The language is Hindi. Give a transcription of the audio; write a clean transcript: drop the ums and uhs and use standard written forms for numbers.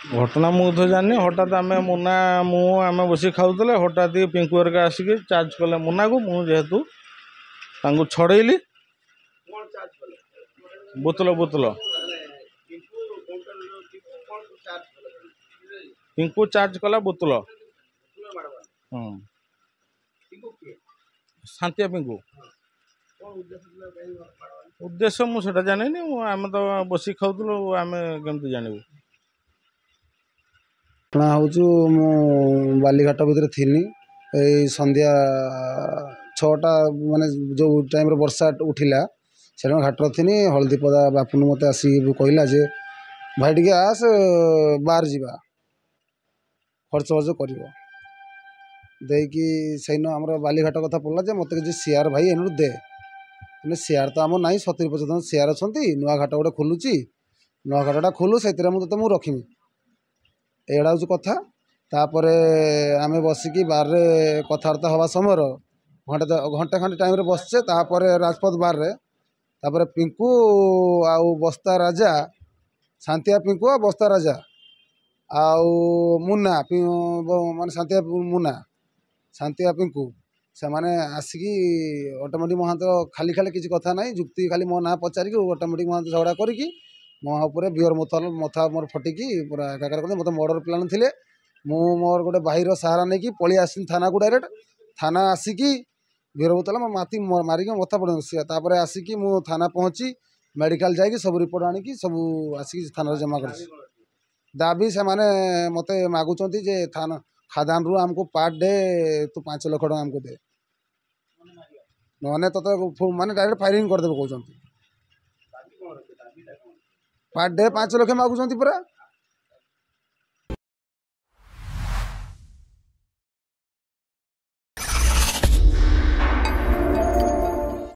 घटना मुझे जानी हठात आम मुना आम बस खाऊले हठात पिंकू हरिका आसिक चार्ज कले मुना को मुझेतु छड़ेली बोतल बोतल पिंकू चार्ज कला बोतल शांतिया पिंकू उद्देश्य मुझे जानी आम तो बस खाऊलु आम केमती जानबू घटना हूँ बालीघाट भितर थी संध्या 6टा माने जो टाइम वर्षा उठिला से घाट थी हलदीपदा बापुन मत आसिक कहला जे भाई टे आस बाहर जावा खर्च वर्च कर सैन आम बालीघाट कथा पड़ा जे मत कि सियार भाई एनु दे सियार तो आम ना 70-75 सियार अच्छा नुआ घाट गोटे खोलुची नुआ घाटा खोलू से मुझे रखी एड़ा हूँ कथा तापर आम बसिक बारे कथबार्ता हवा समय घंटे खंडे टाइम बसचे तापर राजपथ बारे तापर पिंकू आउ बस्ता राजा शांतिया पिंकू बस्ता राजा आउ मुना माने शांतिया पिंकू से माने आसिकी ऑटोमेटिक महांत खाली खाली किसी कथा ना जुक्ति खाली मो ना पचारिक ऑटोमेटिक महांत झगड़ा करी मो बियर मथा मोर फटिकी पूरा एकाकार कर मतलब मर्डर प्लान थे मोर गोटे भाईर सहारा नहीं पलि आसी थाना को डायरेक्ट थाना आसिकी बियर बोतल माती मारिक मथा पड़े आसिकी मु थाना पहुँची मेडिकल जाकि सब रिपोर्ट आनिकी सब आसिक थाना जमा कर दाबी से माने मते मागुचंती जे थाना खादान रु आमको पर डे तू 5 लाख टका आमको दे नने तो माने डायरेक्ट फायरिंग करदेवे कहते पर डे 5 लाख मागुचंती पूरा